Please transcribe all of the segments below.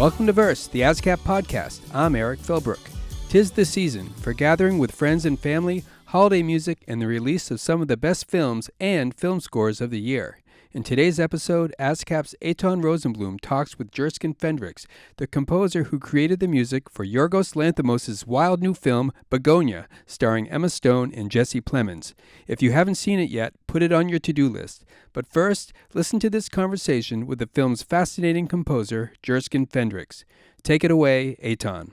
Welcome to Verse, the ASCAP podcast. I'm Eric Philbrook. 'Tis the season for gathering with friends and family, holiday music, and the release of some of the best films and film scores of the year. In today's episode, ASCAP's Eitan Rosenblum talks with Jerskin Fendrix, the composer who created the music for Yorgos Lanthimos' wild new film, Bugonia, starring Emma Stone and Jesse Plemons. If you haven't seen it yet, put it on your to-do list. But first, listen to this conversation with the film's fascinating composer, Jerskin Fendrix. Take it away, Eitan.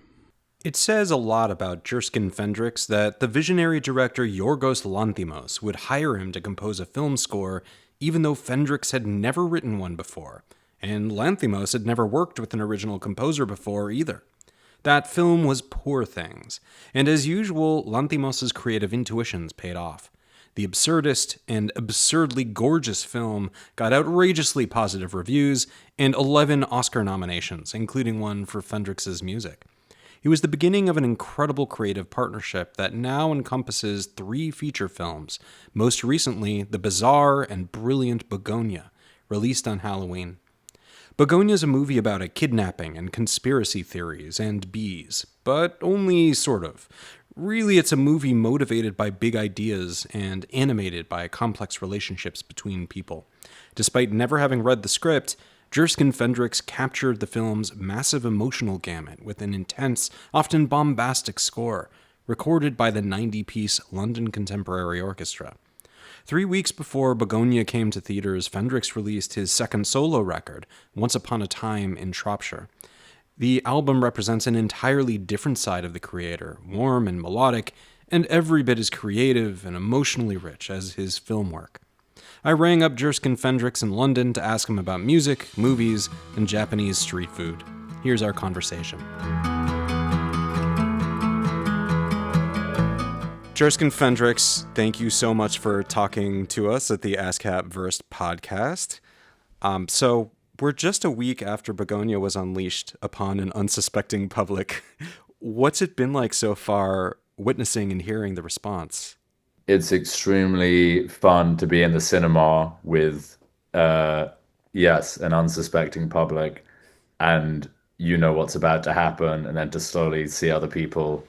It says a lot about Jerskin Fendrix that the visionary director Yorgos Lanthimos would hire him to compose a film score even though Fendrix had never written one before, and Lanthimos had never worked with an original composer before either. That film was Poor Things, and as usual, Lanthimos' creative intuitions paid off. The absurdist and absurdly gorgeous film got outrageously positive reviews and 11 Oscar nominations, including one for Fendrix's music. It was the beginning of an incredible creative partnership that now encompasses 3 feature films, most recently the bizarre and brilliant Bugonia, released on Halloween. Bugonia is a movie about a kidnapping and conspiracy theories and bees, but only sort of. Really, it's a movie motivated by big ideas and animated by complex relationships between people. Despite never having read the script, Jerskin Fendrix captured the film's massive emotional gamut with an intense, often bombastic score, recorded by the 90-piece London Contemporary Orchestra. 3 weeks before Bugonia came to theaters, Fendrix released his second solo record, Once Upon a Time in Shropshire. The album represents an entirely different side of the creator, warm and melodic, and every bit as creative and emotionally rich as his film work. I rang up Jerskin Fendrix in London to ask him about music, movies, and Japanese street food. Here's our conversation. Jerskin Fendrix, thank you so much for talking to us at the ASCAP Versed podcast. So we're just a week after Bugonia was unleashed upon an unsuspecting public. What's it been like so far, witnessing and hearing the response? It's extremely fun to be in the cinema with, an unsuspecting public, and you know what's about to happen, and then to slowly see other people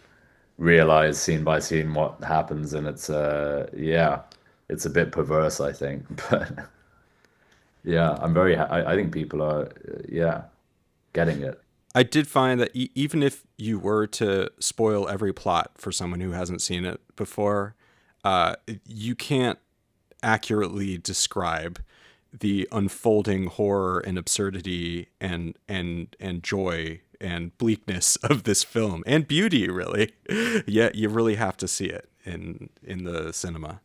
realize scene by scene what happens, and it's a bit perverse, I think, but yeah, I'm very I think people are getting it. I did find that even if you were to spoil every plot for someone who hasn't seen it before, you can't accurately describe the unfolding horror and absurdity and joy and bleakness of this film, and beauty, really. Yeah, you really have to see it in the cinema.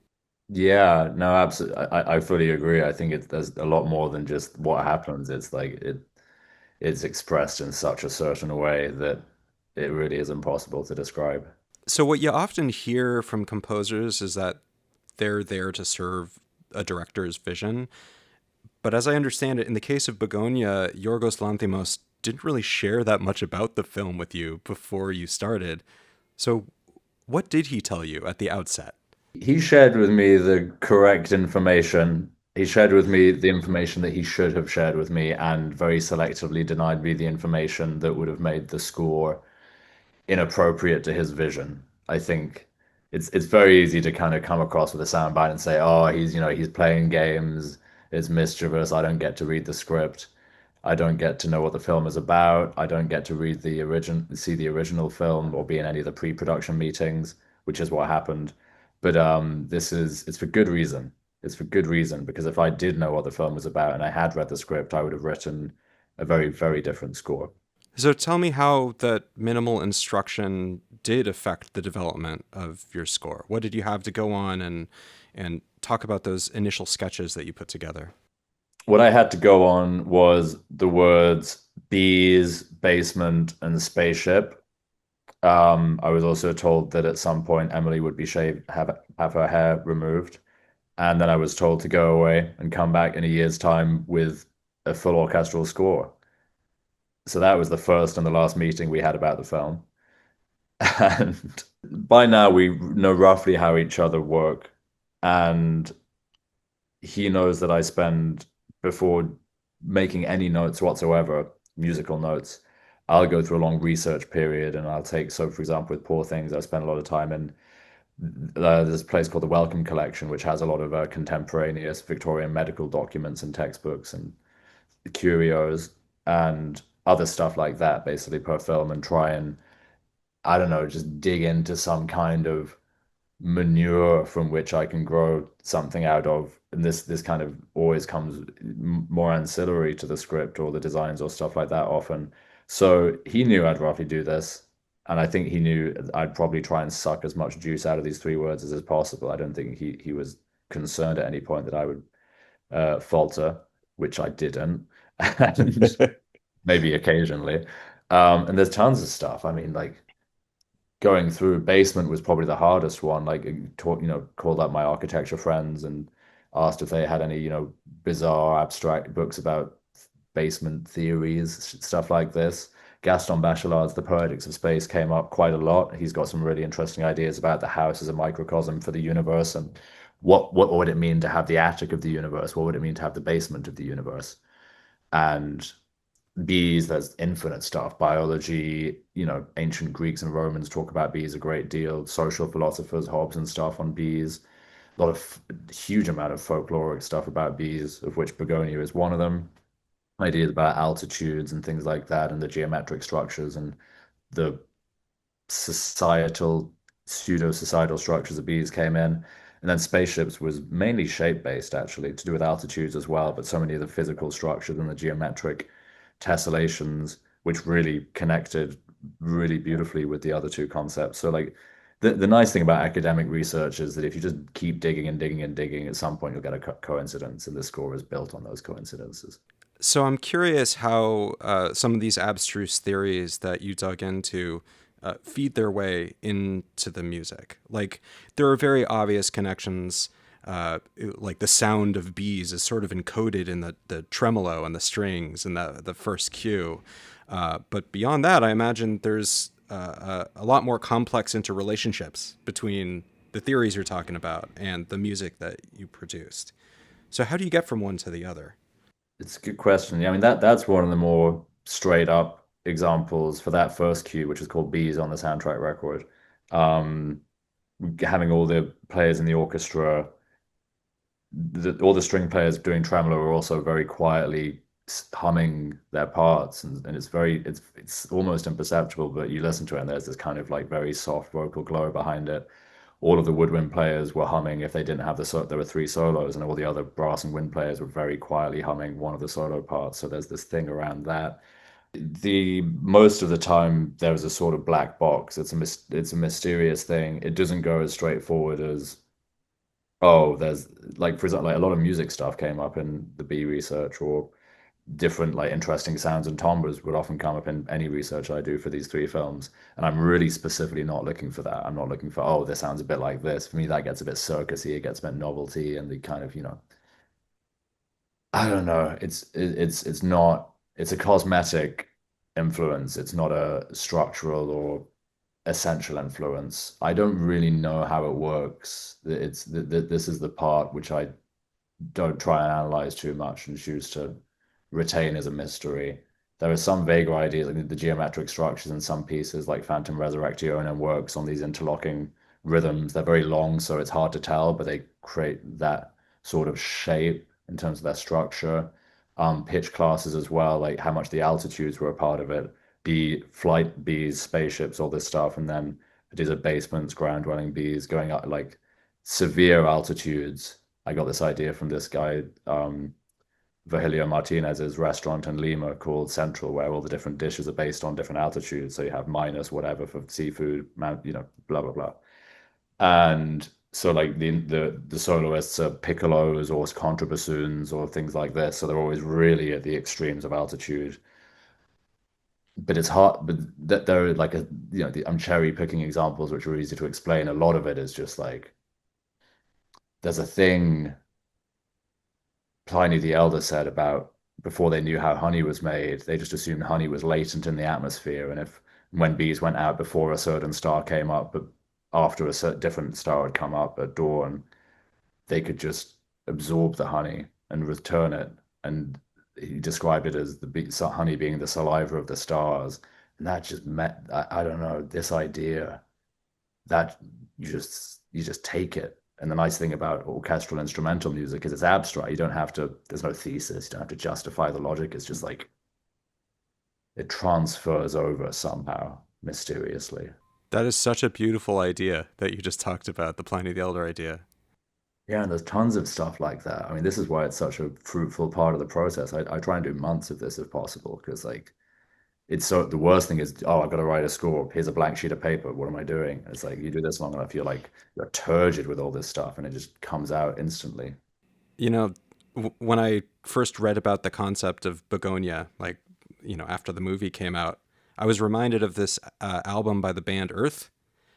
Yeah, no, absolutely. I fully agree. I think there's a lot more than just what happens. It's like it's expressed in such a certain way that it really is impossible to describe. So what you often hear from composers is that they're there to serve a director's vision. But as I understand it, in the case of Bugonia, Yorgos Lanthimos didn't really share that much about the film with you before you started. So what did he tell you at the outset? He shared with me the correct information. He shared with me the information that he should have shared with me, and very selectively denied me the information that would have made the score inappropriate to his vision. I think it's very easy to kind of come across with a soundbite and say, oh, he's playing games, it's mischievous, I don't get to read the script, I don't get to know what the film is about, I don't get to read see the original film or be in any of the pre-production meetings, which is what happened. But it's for good reason. It's for good reason, because if I did know what the film was about and I had read the script, I would have written a very, very different score. So tell me how that minimal instruction did affect the development of your score. What did you have to go on and talk about those initial sketches that you put together? What I had to go on was the words bees, basement, and spaceship. I was also told that at some point Emily would be have her hair removed. And then I was told to go away and come back in a year's time with a full orchestral score. So that was the first and the last meeting we had about the film. And by now we know roughly how each other work. And he knows that I spend, before making any notes whatsoever, musical notes, I'll go through a long research period and I'll take, so for example, with Poor Things, I spent a lot of time in there's a place called the Wellcome Collection, which has a lot of contemporaneous Victorian medical documents and textbooks and curios and other stuff like that, basically per film, and try and, I don't know, just dig into some kind of manure from which I can grow something out of. And this kind of always comes more ancillary to the script or the designs or stuff like that often. So he knew I'd roughly do this. And I think he knew I'd probably try and suck as much juice out of these three words as is possible. I don't think he was concerned at any point that I would falter, which I didn't, and maybe occasionally. And there's tons of stuff. I mean, like going through basement was probably the hardest one. Like, called up my architecture friends and asked if they had any, bizarre abstract books about basement theories, stuff like this. Gaston Bachelard's The Poetics of Space came up quite a lot. He's got some really interesting ideas about the house as a microcosm for the universe and what would it mean to have the attic of the universe? What would it mean to have the basement of the universe? And bees, there's infinite stuff. Biology, ancient Greeks and Romans talk about bees a great deal. Social philosophers, Hobbes and stuff on bees. A lot of huge amount of folkloric stuff about bees, of which Bugonia is one of them. Ideas about altitudes and things like that, and the geometric structures and the societal, pseudo-societal structures of bees came in. And then spaceships was mainly shape-based, actually, to do with altitudes as well, but so many of the physical structures and the geometric tessellations, which really connected really beautifully with the other two concepts. So like the nice thing about academic research is that if you just keep digging and digging and digging, at some point you'll get a coincidence, and the score is built on those coincidences. So I'm curious how some of these abstruse theories that you dug into feed their way into the music. Like there are very obvious connections. Like the sound of bees is sort of encoded in the tremolo and the strings and the first cue. But beyond that, I imagine there's a lot more complex interrelationships between the theories you're talking about and the music that you produced. So how do you get from one to the other? It's a good question. Yeah, I mean that's one of the more straight up examples for that first cue, which is called Bees on the soundtrack record. Um, Having all the players in the orchestra, all the string players doing tremolo are also very quietly humming their parts, and it's almost imperceptible, but you listen to it and there's this kind of like very soft vocal glow behind it. All of the woodwind players were humming if they didn't have there were three solos, and all the other brass and wind players were very quietly humming one of the solo parts. So there's this thing around that. The most of the time there is a sort of black box. It's a mysterious thing. It doesn't go as straightforward as, oh, there's, like, for example, like a lot of music stuff came up in the B research, or different like interesting sounds and timbres would often come up in any research I do for these three films. And I'm really specifically not looking for that. I'm not looking for, oh, this sounds a bit like this. For me, that gets a bit circusy, it gets a bit novelty, and the kind of, I don't know. It's not, it's a cosmetic influence. It's not a structural or essential influence. I don't really know how it works. This is the part which I don't try and analyze too much and choose to retain as a mystery. There are some vague ideas, like the geometric structures in some pieces, like Phantom Resurrection, and works on these interlocking rhythms. They're very long, so it's hard to tell, but they create that sort of shape in terms of their structure. Pitch classes as well, like how much the altitudes were a part of it. Flight bees, spaceships, all this stuff, and then these are basements, ground dwelling bees going up like severe altitudes. I got this idea from this guy, Virgilio Martinez's restaurant in Lima called Central, where all the different dishes are based on different altitudes. So you have minus whatever for seafood, blah blah blah. And so like the soloists are piccolos or contrabassoons or things like this. So they're always really at the extremes of altitude. But it's hard. But that there are like I'm cherry picking examples which are easy to explain. A lot of it is just like there's a thing Pliny the Elder said about before they knew how honey was made, they just assumed honey was latent in the atmosphere. And if when bees went out before a certain star came up, but after a certain different star had come up at dawn, they could just absorb the honey and return it. And he described it as honey being the saliva of the stars. And that just met, I don't know, this idea that you just take it. And the nice thing about orchestral instrumental music is it's abstract. You don't have to, there's no thesis, you don't have to justify the logic. It's just like it transfers over somehow mysteriously. That is such a beautiful idea that you just talked about, the Pliny the Elder idea. Yeah, and there's tons of stuff like that. I mean, this is why it's such a fruitful part of the process. I try and do months of this if possible, because like it's so the worst thing is, oh, I've got to write a score. Here's a blank sheet of paper. What am I doing? It's like you do this long enough, you're like you're turgid with all this stuff, and it just comes out instantly. You know, when I first read about the concept of Begonia, like, after the movie came out, I was reminded of this album by the band Earth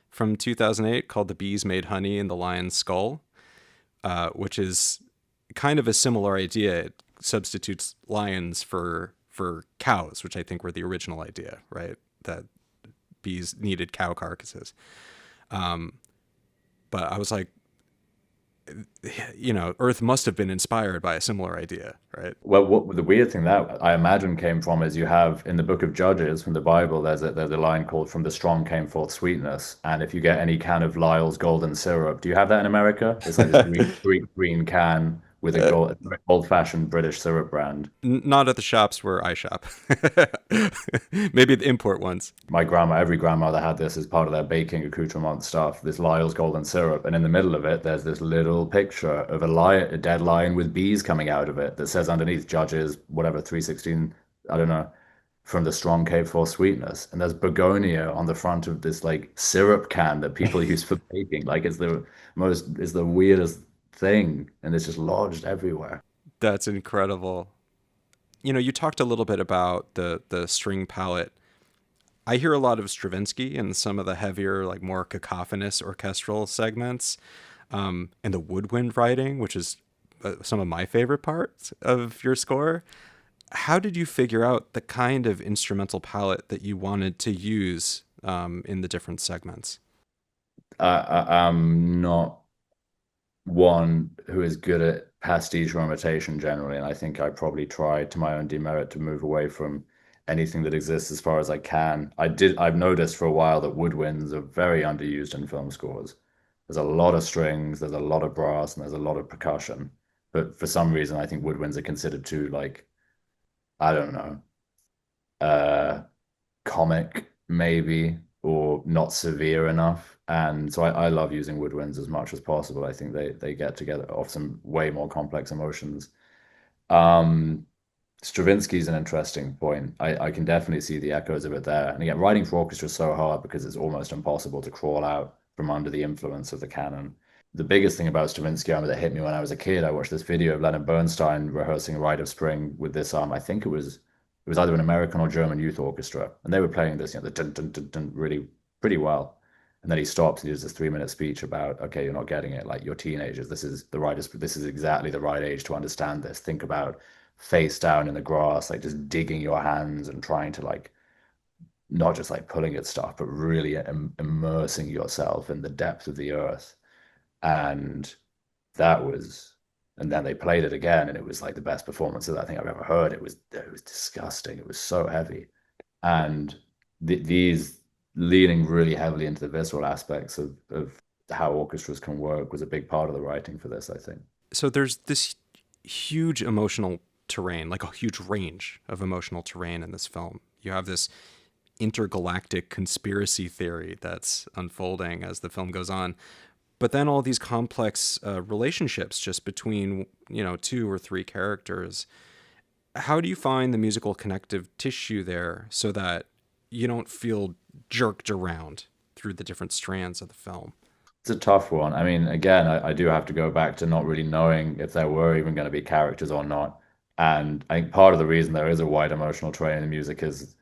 from 2008 called The Bees Made Honey in the Lion's Skull, which is kind of a similar idea. It substitutes lions for cows, which I think were the original idea, right? That bees needed cow carcasses. Um, but I was like, Earth must have been inspired by a similar idea, right? Well, what the weird thing that I imagine came from is you have in the book of Judges from the Bible, there's a line called "From the strong came forth sweetness," and if you get any can of Lyle's golden syrup, do you have that in America? It's like this green can with a old-fashioned British syrup brand. Not at the shops where I shop. Maybe the import ones. My grandma, every grandmother had this as part of their baking accoutrement stuff, this Lyle's golden syrup. And in the middle of it, there's this little picture of a lion, a dead lion with bees coming out of it that says underneath Judges, whatever, 316, I don't know, from the strong cave for sweetness. And there's begonia on the front of this like syrup can that people use for baking. Like it's the weirdest thing. And it's just lodged everywhere. That's incredible. You talked a little bit about the string palette. I hear a lot of Stravinsky in some of the heavier, like more cacophonous orchestral segments, and the woodwind writing, which is some of my favorite parts of your score. How did you figure out the kind of instrumental palette that you wanted to use in the different segments? I'm not one who is good at pastiche or imitation generally, and I think I probably tried to my own demerit to move away from anything that exists as far as I can. I've noticed for a while that woodwinds are very underused in film scores. There's a lot of strings, there's a lot of brass, and there's a lot of percussion. But for some reason, I think woodwinds are considered too, like, I don't know, uh, comic maybe, or not severe enough. And so I love using woodwinds as much as possible. I think they get together off some way more complex emotions. Um, Stravinsky's an interesting point. I can definitely see the echoes of it there. And again, writing for orchestra is so hard because it's almost impossible to crawl out from under the influence of the canon. The biggest thing about Stravinsky that hit me when I was a kid, I watched this video of Leonard Bernstein rehearsing Rite of Spring with this I think it was either an American or German youth orchestra, and they were playing this, the dun dun dun dun really pretty well. And then he stops and he does this 3 minute speech about, okay, you're not getting it. Like you're teenagers. This is exactly the right age to understand this. Think about face down in the grass, like just digging your hands and trying to like not just like pulling at stuff, but really immersing yourself in the depth of the earth. And that was, and then they played it again, and it was like the best performance of that thing I've ever heard. It was disgusting. It was so heavy, and these leaning really heavily into the visceral aspects of how orchestras can work was a big part of the writing for this, I think. So there's this huge emotional terrain, like a huge range of emotional terrain in this film. You have this intergalactic conspiracy theory that's unfolding as the film goes on, but then all these complex relationships just between two or three characters. How do you find the musical connective tissue there so that you don't feel jerked around through the different strands of the film? It's a tough one. I mean, again, I do have to go back to not really knowing if there were even going to be characters or not. And I think part of the reason there is a wide emotional terrain in the music is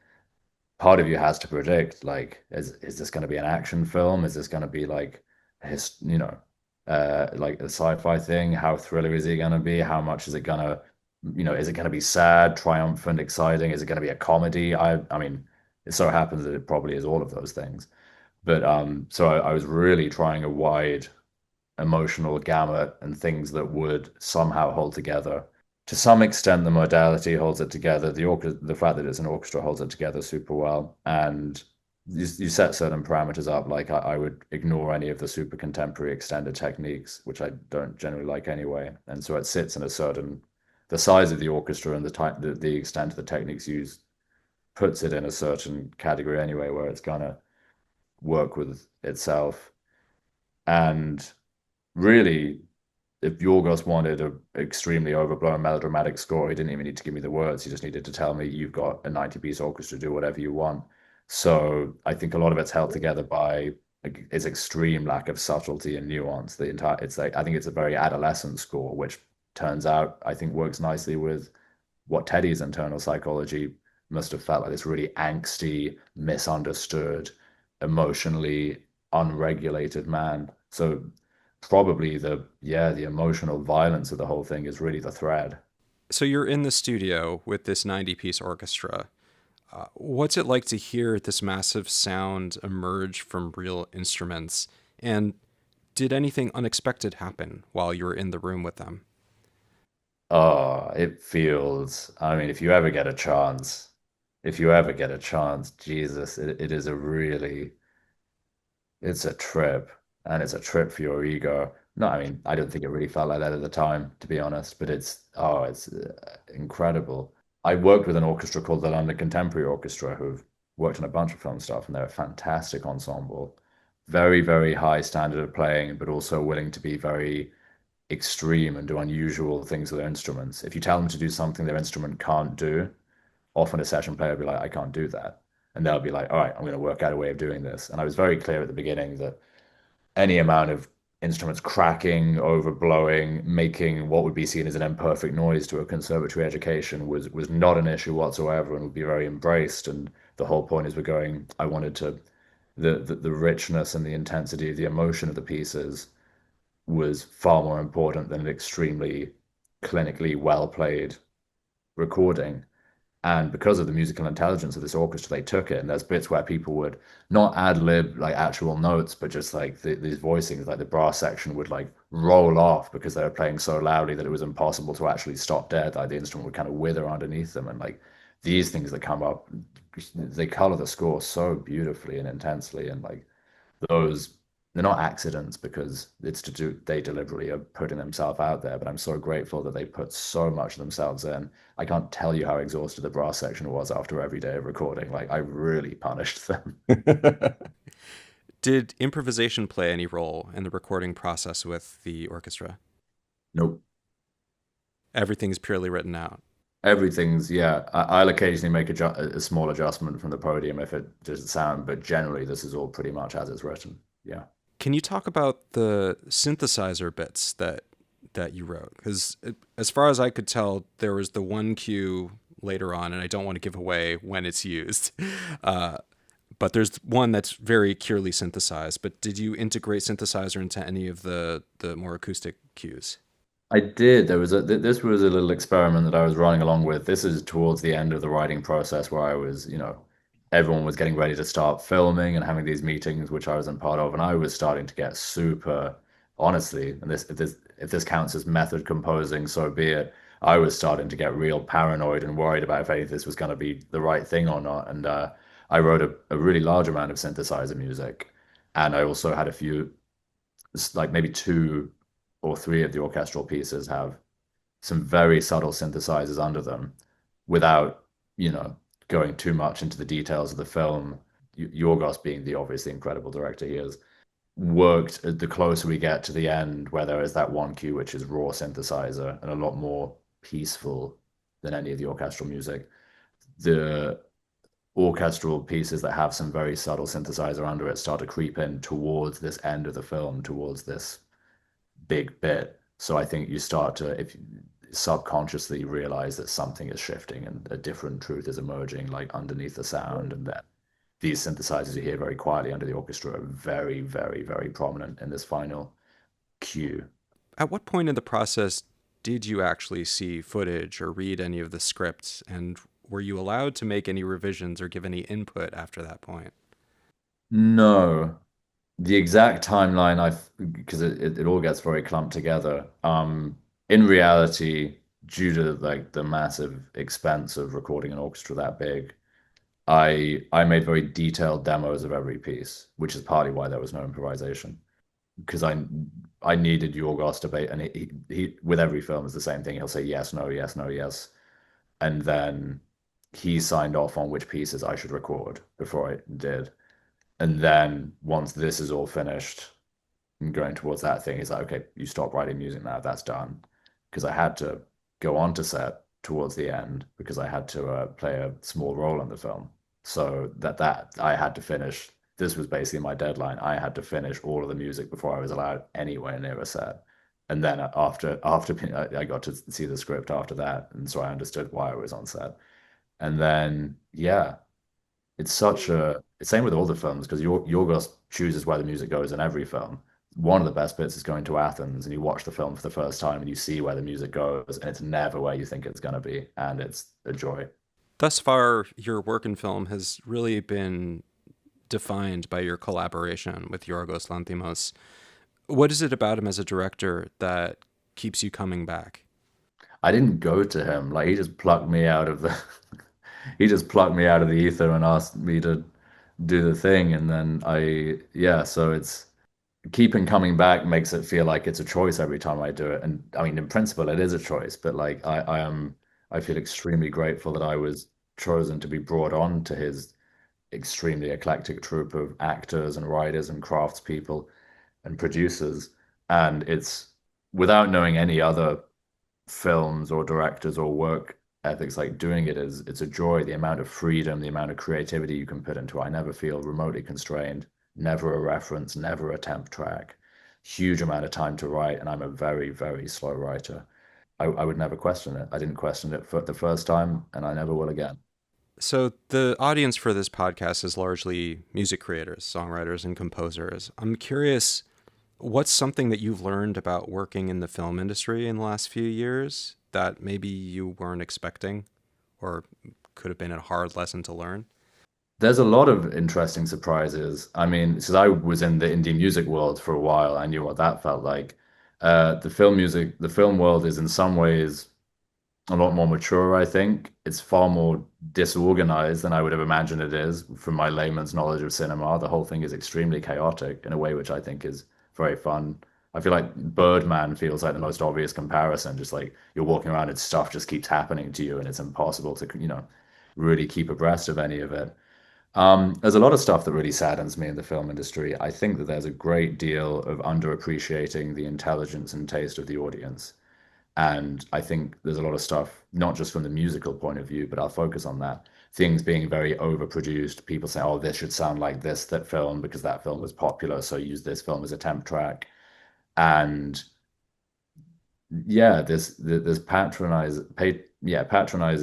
part of you has to predict, like, is this going to be an action film? Is this going to be like his, like a sci-fi thing? How thriller is it going to be? How much is it going to, is it going to be sad, triumphant, exciting? Is it going to be a comedy? I mean, it so happens that it probably is all of those things. But so I was really trying a wide emotional gamut and things that would somehow hold together. to some extent, the modality holds it together. The fact that it's an orchestra holds it together super well. And you set certain parameters up. Like I would ignore any of the super contemporary extended techniques, which I don't generally like anyway. And so it sits in a certain, the size of the orchestra and the extent of the techniques used puts it in a certain category anyway, where it's gonna work with itself. And really, if Yorgos wanted an extremely overblown melodramatic score, he didn't even need to give me the words. He just needed to tell me, you've got a 90-piece orchestra, do whatever you want. So I think a lot of it's held together by its extreme lack of subtlety and nuance. It's like, I think it's a very adolescent score, which turns out, I think, works nicely with what Teddy's internal psychology must have felt like, this really angsty, misunderstood, emotionally unregulated man. So probably the emotional violence of the whole thing is really the thread. So you're in the studio with this 90-piece orchestra. What's it like to hear this massive sound emerge from real instruments? And did anything unexpected happen while you were in the room with them? Oh, it feels, I mean, if you ever get a chance, Jesus, it is a really, it's a trip, and it's a trip for your ego. No, I mean, I don't think it really felt like that at the time, to be honest, but it's incredible. I worked with an orchestra called the London Contemporary Orchestra, who've worked on a bunch of film stuff, and they're a fantastic ensemble. Very, very high standard of playing, but also willing to be very extreme and do unusual things with their instruments. If you tell them to do something their instrument can't do, often a session player will be like, I can't do that. And they'll be like, all right, I'm going to work out a way of doing this. And I was very clear at the beginning that any amount of instruments cracking, overblowing, making what would be seen as an imperfect noise to a conservatory education was not an issue whatsoever and would be very embraced. And the whole point is I wanted to, the richness and the intensity, the emotion of the pieces was far more important than an extremely clinically well played recording. And because of the musical intelligence of this orchestra, they took it. And there's bits where people would not ad lib like actual notes, but just like these voicings, like the brass section would like roll off because they were playing so loudly that it was impossible to actually stop dead. Like the instrument would kind of wither underneath them. And like these things that come up, they color the score so beautifully and intensely. And like those, they're not accidents because they deliberately are putting themselves out there, but I'm so grateful that they put so much of themselves in. I can't tell you how exhausted the brass section was after every day of recording. Like I really punished them. Did improvisation play any role in the recording process with the orchestra? Nope. Everything's purely written out. Everything's, yeah. I'll occasionally make a small adjustment from the podium if it doesn't sound, but generally this is all pretty much as it's written. Yeah. Can you talk about the synthesizer bits that you wrote? Because as far as I could tell, there was the one cue later on, and I don't want to give away when it's used. But there's one that's very purely synthesized. But did you integrate synthesizer into any of the more acoustic cues? I did. This was a little experiment that I was running along with. This is towards the end of the writing process where I was, everyone was getting ready to start filming and having these meetings, which I was in part of, and I was starting to get super, honestly, and if this counts as method composing, so be it. I was starting to get real paranoid and worried about if any of this was going to be the right thing or not. And I wrote a really large amount of synthesizer music, and I also had a few, like maybe two or three of the orchestral pieces have some very subtle synthesizers under them without, going too much into the details of the film. Yorgos, being the obviously incredible director he is, worked the closer we get to the end, where there is that one cue which is raw synthesizer and a lot more peaceful than any of the orchestral music. The orchestral pieces that have some very subtle synthesizer under it start to creep in towards this end of the film, towards this big bit. So I think you start to, if you subconsciously realize that something is shifting and a different truth is emerging, like underneath the sound, and that these synthesizers you hear very quietly under the orchestra are very, very, very prominent in this final cue. At what point in the process did you actually see footage or read any of the scripts? And were you allowed to make any revisions or give any input after that point? No, the exact timeline, because it all gets very clumped together. In reality, due to like the massive expense of recording an orchestra that big, I made very detailed demos of every piece, which is partly why there was no improvisation. Because I needed Yorgos debate, and he with every film is the same thing. He'll say yes, no, yes, no, yes, and then he signed off on which pieces I should record before I did. And then once this is all finished and going towards that thing, he's like, okay, you stop writing music now. That's done. Because I had to go on to set towards the end because I had to play a small role in the film. So that I had to finish. This was basically my deadline. I had to finish all of the music before I was allowed anywhere near a set. And then after I got to see the script after that, and so I understood why I was on set. And then yeah, it's such a it's same with all the films because Yorgos chooses where the music goes in every film. One of the best bits is going to Athens and you watch the film for the first time and you see where the music goes and it's never where you think it's going to be, and it's a joy. Thus far, your work in film has really been defined by your collaboration with Yorgos Lanthimos. What is it about him as a director that keeps you coming back? I didn't go to him. Like he just plucked me out of the he just plucked me out of the ether and asked me to do the thing. And then yeah, so it's keeping coming back makes it feel like it's a choice every time I do it. And I mean, in principle, it is a choice, but like I feel extremely grateful that I was chosen to be brought on to his extremely eclectic troupe of actors and writers and craftspeople and producers. And it's without knowing any other films or directors or work ethics, like doing it is it's a joy. The amount of freedom, the amount of creativity you can put into it. I never feel remotely constrained, never a reference, never a temp track, huge amount of time to write, and I'm a very, very slow writer. I would never question it. I didn't question it for the first time, and I never will again. So, the audience for this podcast is largely music creators, songwriters, and composers. I'm curious, what's something that you've learned about working in the film industry in the last few years that maybe you weren't expecting or could have been a hard lesson to learn? There's a lot of interesting surprises. I mean, since I was in the indie music world for a while, I knew what that felt like. The film world is in some ways a lot more mature, I think. It's far more disorganized than I would have imagined it is from my layman's knowledge of cinema. The whole thing is extremely chaotic in a way which I think is very fun. I feel like Birdman feels like the most obvious comparison. Just like you're walking around and stuff just keeps happening to you, and it's impossible to, really keep abreast of any of it. There's a lot of stuff that really saddens me in the film industry. I think that there's a great deal of underappreciating the intelligence and taste of the audience. And I think there's a lot of stuff, not just from the musical point of view, but I'll focus on that. Things being very overproduced. People say, oh, this should sound like that film because that film was popular. So use this film as a temp track. And yeah, this patronizing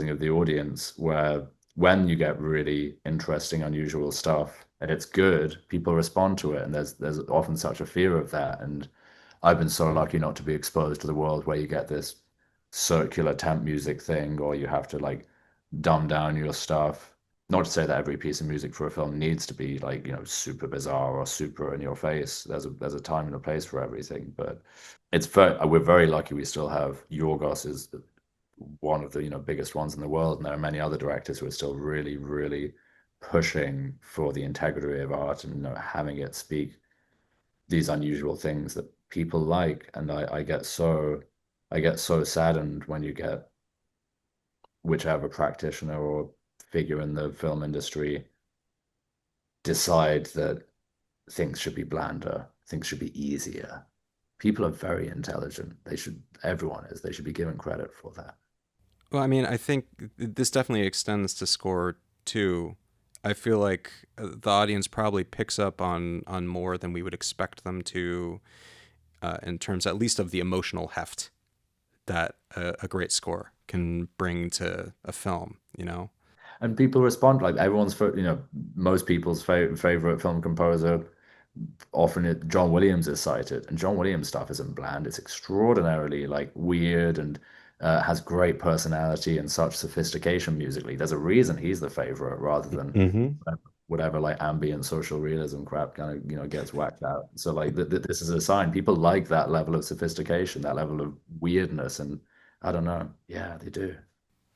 of the audience where when you get really interesting, unusual stuff and it's good, people respond to it. And there's often such a fear of that. And I've been so lucky not to be exposed to the world where you get this circular temp music thing, or you have to like dumb down your stuff. Not to say that every piece of music for a film needs to be like, super bizarre or super in your face. There's a time and a place for everything, but we're very lucky we still have Yorgos is one of the, biggest ones in the world, and there are many other directors who are still really, really pushing for the integrity of art and having it speak these unusual things that people like. And I get so saddened when you get whichever practitioner or figure in the film industry decide that things should be blander, things should be easier. People are very intelligent. Everyone is. They should be given credit for that. Well, I mean, I think this definitely extends to score too. I feel like the audience probably picks up on more than we would expect them to, in terms at least of the emotional heft that a great score can bring to a film. And people respond like most people's favorite film composer. Often John Williams is cited, and John Williams stuff isn't bland. It's extraordinarily like weird and has great personality and such sophistication musically. There's a reason he's the favorite rather than Hmm. whatever like ambient social realism crap kind of gets whacked out. So like this is a sign people like that level of sophistication, that level of weirdness, and I don't know. Yeah, they do.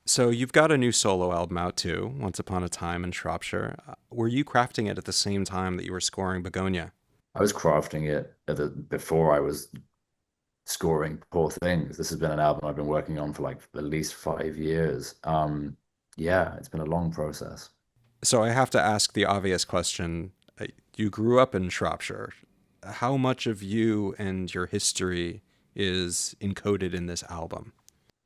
So you've got a new solo album out too, Once Upon a Time in Shropshire. Were you crafting it at the same time that you were scoring Begonia? I was crafting it before I was scoring Poor Things. This has been an album I've been working on for like at least 5 years. Yeah, it's been a long process. So I have to ask the obvious question. You grew up in Shropshire. How much of you and your history is encoded in this album?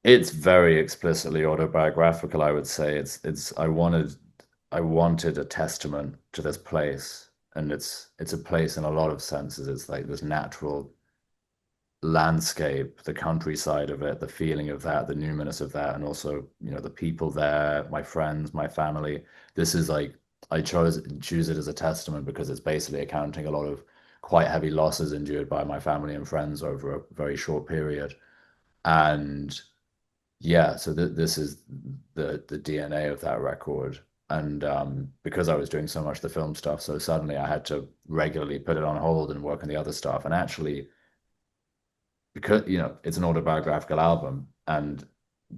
It's very explicitly autobiographical, I would say. I wanted a testament to this place, and it's a place in a lot of senses. It's like this natural landscape, the countryside of it, the feeling of that, the numinous of that, and also, the people there, my friends, my family. This is like I choose it as a testament because it's basically accounting a lot of quite heavy losses endured by my family and friends over a very short period. And yeah, so this is the DNA of that record. And because I was doing so much of the film stuff, so suddenly I had to regularly put it on hold and work on the other stuff. And actually, because it's an autobiographical album, and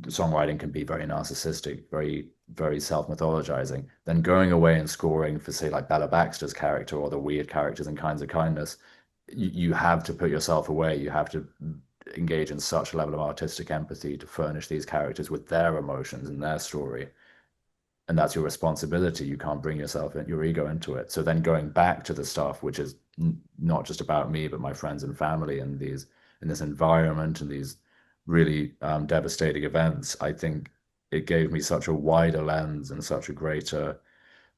the songwriting can be very narcissistic, very very self-mythologizing, then going away and scoring for, say, like Bella Baxter's character or the weird characters in Kinds of Kindness, you have to put yourself away. You have to engage in such a level of artistic empathy to furnish these characters with their emotions and their story, and that's your responsibility. You can't bring your ego into it. So then going back to the stuff which is not just about me but my friends and family and in this environment and these really devastating events, I think it gave me such a wider lens and such a greater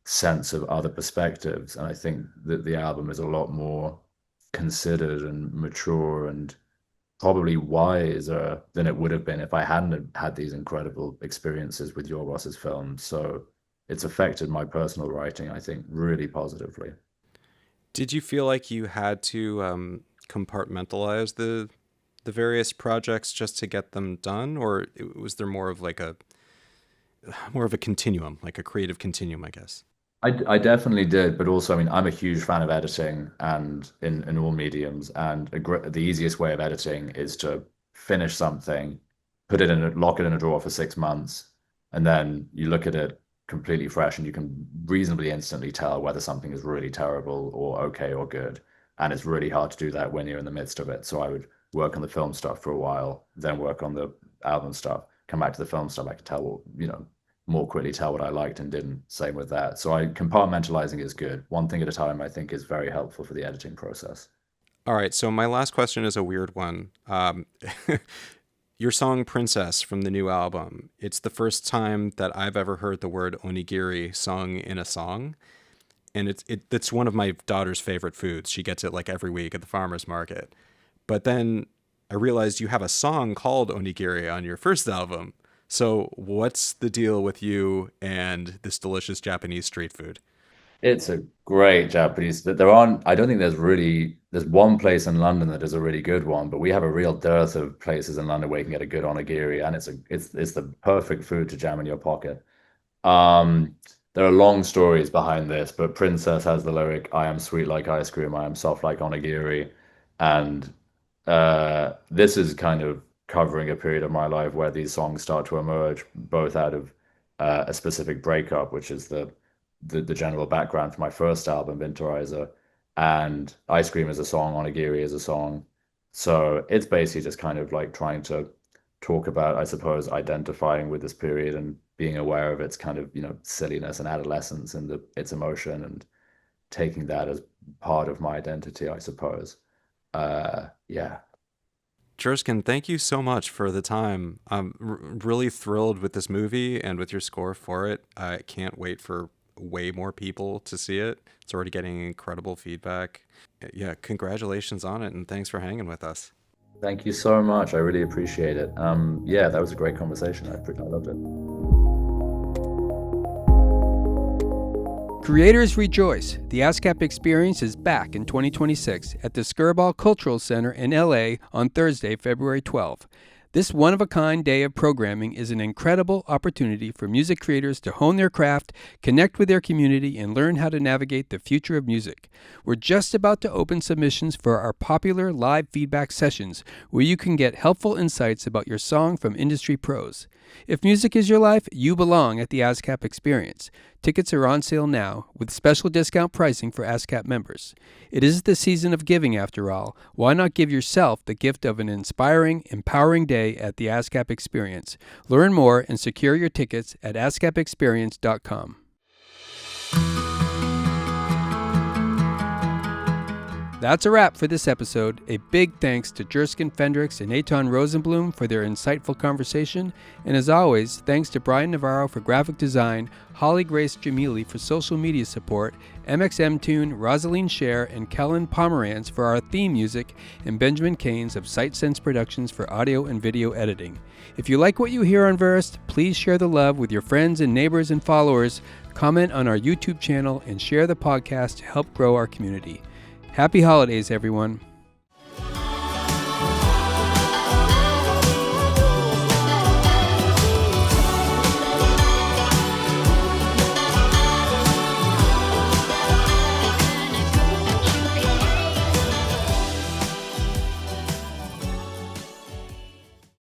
sense of other perspectives. And I think that the album is a lot more considered and mature and probably wiser than it would have been if I hadn't had these incredible experiences with Yorgos's films. So it's affected my personal writing, I think, really positively. Did you feel like you had to compartmentalize the various projects just to get them done, or was there more of a continuum, like a creative continuum, I guess? I definitely did, but also, I mean, I'm a huge fan of editing and in all mediums. And the easiest way of editing is to finish something, lock it in a drawer for 6 months, and then you look at it completely fresh, and you can reasonably instantly tell whether something is really terrible or okay or good. And it's really hard to do that when you're in the midst of it. So I would work on the film stuff for a while, then work on the album stuff, come back to the film stuff. I could tell, more quickly tell what I liked and didn't. Same with that. So compartmentalizing is good. One thing at a time, I think, is very helpful for the editing process. All right. So my last question is a weird one. Your song Princess from the new album, it's the first time that I've ever heard the word onigiri sung in a song. And it's one of my daughter's favorite foods. She gets it like every week at the farmer's market. But then I realized you have a song called Onigiri on your first album. So what's the deal with you and this delicious Japanese street food? It's a great Japanese. I don't think there's one place in London that is a really good one, but we have a real dearth of places in London where you can get a good onigiri, and it's the perfect food to jam in your pocket. Um, there are long stories behind this, but Princess has the lyric, "I am sweet like ice cream, I am soft like onigiri," and this is kind of covering a period of my life where these songs start to emerge, both out of a specific breakup, which is the general background for my first album, Winterizer, and Ice Cream is a song, Onigiri is a song. So it's basically just kind of like trying to talk about, I suppose, identifying with this period and being aware of its kind of, silliness and adolescence and its emotion, and taking that as part of my identity, I suppose. Yeah. Jerskin, thank you so much for the time. I'm really thrilled with this movie and with your score for it. I can't wait for way more people to see it. It's already getting incredible feedback. Yeah, congratulations on it, and thanks for hanging with us. Thank you so much. I really appreciate it. Yeah, that was a great conversation. I loved it. Creators rejoice! The ASCAP experience is back in 2026 at the Skirball Cultural Center in LA on Thursday, February 12th. This one-of-a-kind day of programming is an incredible opportunity for music creators to hone their craft, connect with their community, and learn how to navigate the future of music. We're just about to open submissions for our popular live feedback sessions, where you can get helpful insights about your song from industry pros. If music is your life, you belong at the ASCAP Experience. Tickets are on sale now, with special discount pricing for ASCAP members. It is the season of giving, after all. Why not give yourself the gift of an inspiring, empowering day at the ASCAP Experience? Learn more and secure your tickets at ascapexperience.com. That's a wrap for this episode. A big thanks to Jerskin Fendrix and Eitan Rosenblum for their insightful conversation. And as always, thanks to Brian Navarro for graphic design, Holly Grace Jamili for social media support, MXM Tune, Rosaline Scher, and Kellen Pomerantz for our theme music, and Benjamin Keynes of Sight Sense Productions for audio and video editing. If you like what you hear on Versed, please share the love with your friends and neighbors and followers, comment on our YouTube channel, and share the podcast to help grow our community. Happy holidays, everyone.